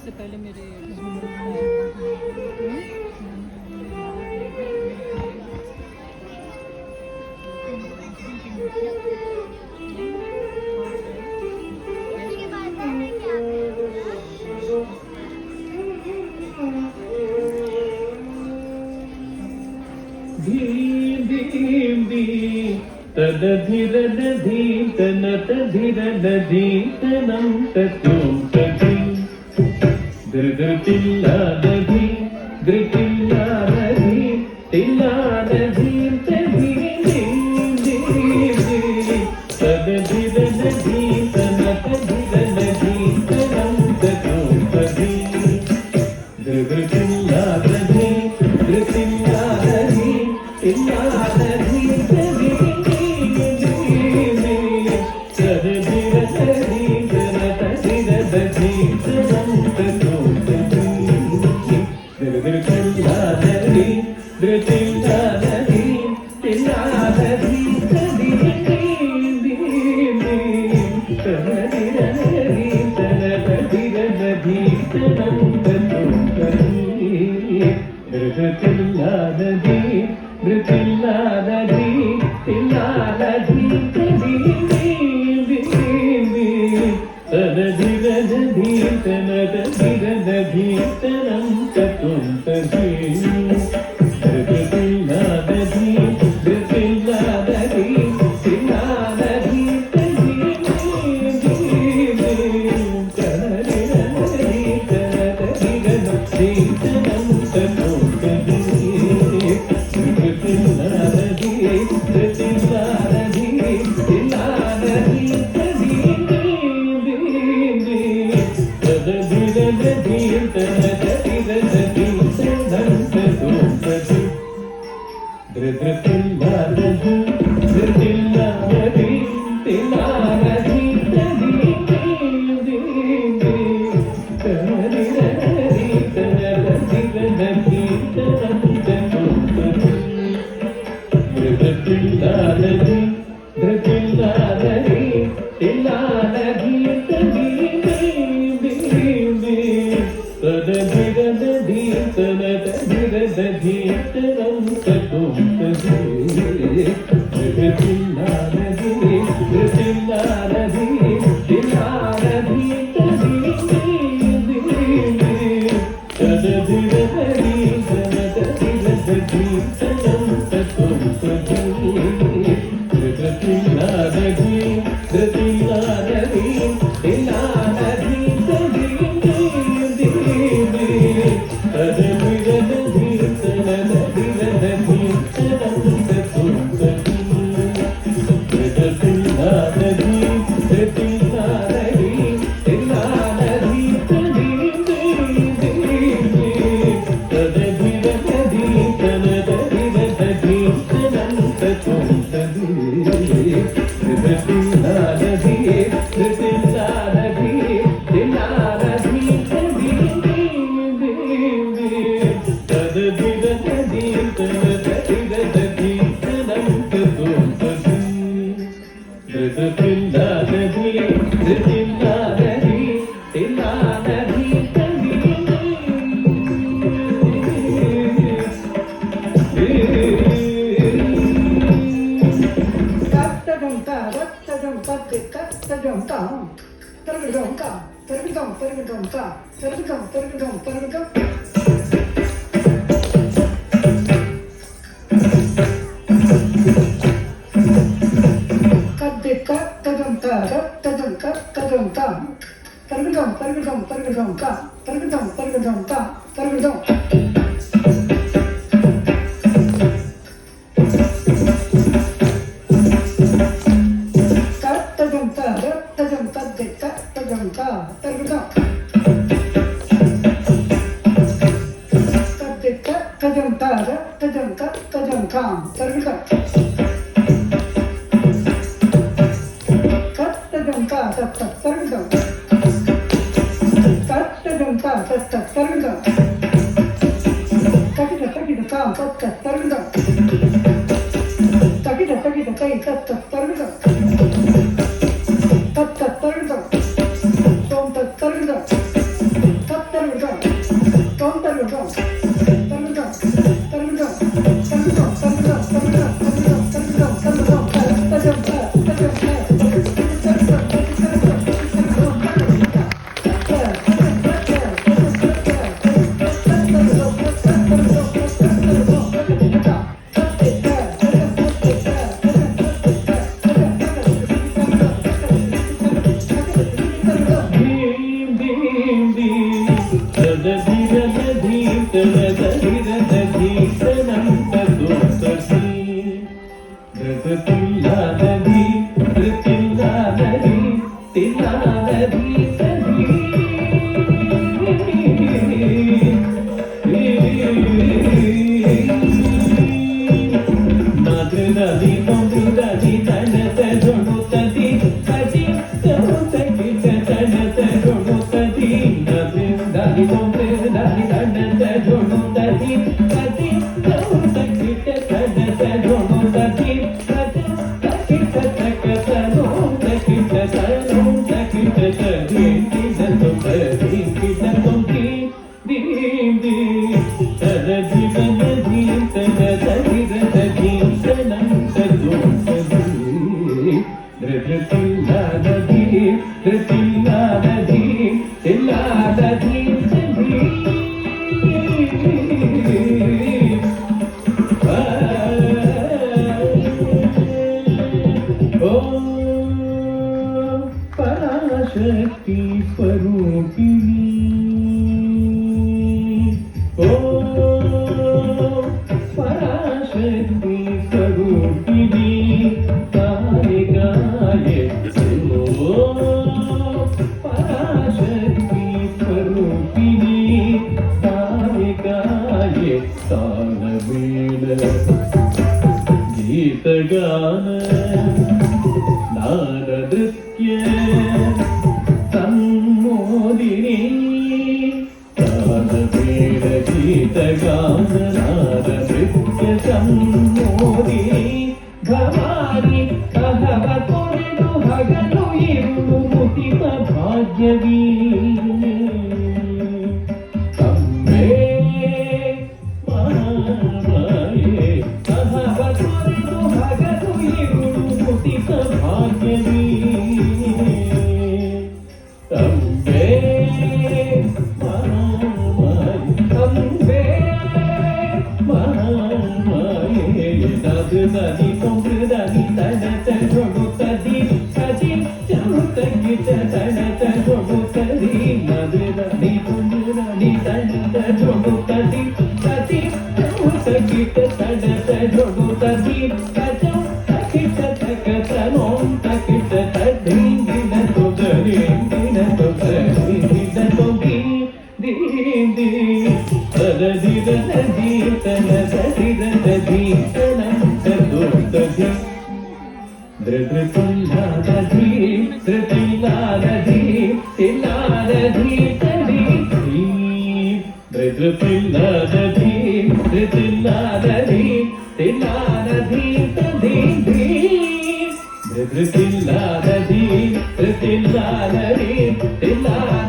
से पहले मेरे തദധിരനധീതനതധിരനധീതനം തത്വം തധി ധൃതൃതില്ലാനധി ധൃതില്ലാനധി തില്ലാനധി തധി തദധിരനധീതനതധിരനധീതനം തത്വം തധി ധൃതൃതില്ലാനധി ധൃതില്ലാനധി തില്ലാനധി തധി शक्ति स्वरूपिणी ओ पराशक्ति स्वरूपिणी गाये गाये ओ पराशक्ति स्वरूपिणी गाये गाये तालमेल गीत गान नारदृत्य सम्मोदिनी तालमेल गीत गान नारदृत्य सम्मोदिनी भवानी अहवतोरिनु हगಲು ಇರುಳು ಮುತಿತ ಭಾಗ್ಯವೀ ಅಂಬೆ ಮಹಾಮಾಯೆ ಅಹವತೋರಿನು ಹಗಲು ಇರುಳು ಮುತಿತ ಭಾಗ್ಯವೀ ಅಂಬೆ ಮಹಾಮಾಯೆ ಅಂಬೆ ಮಹಾಮಾಯೆ ನದಿ ಕೊಂಬುದನಿ ತಡತ ಕೊಡುತ್ತದಿ ಸದಿ ಚೌತಗಿತ ತಡತ ಕೊಡುತ್ತದಿ ನದಿ ಕೊಂಬುದನಿ ತಡತ ಕೊಡುತ್ತದಿ ಸದಿ ಚೌತಗಿತ ತಡತ ಕೊಡುತ್ತದಿ ಸಜೌ ತಕಿತ ತಕತ ನೋಂ ತಕಿತ ತದಿಂಗಿನ ತೊದರಿಂಗಿನ ತೊದರಿಂಗಿನ ತೊಗಿ ದೀದಿ ತದದಿದ ನದಿ ತನದದಿದ ನದಿ ತನಂತದುರ್ದದಿ ಧೃತೃತುಲ್ಲಾದಧಿ ಧೃತಿಲ್ಲಾದಧಿ ತಿಲ್ಲಾದಧಿ ತದಿ ಧೃತೃತುಲ್ಲಾದಧಿ ಧೃತಿಲ್ಲಾದಧಿ ತಿಲ್ಲಾದಧಿ ತದಿ ಧೃತೃತಿಲ್ಲಾದಧಿ ಧೃತಿಲ್ಲಾದಧಿ ತಿಲ್ಲಾ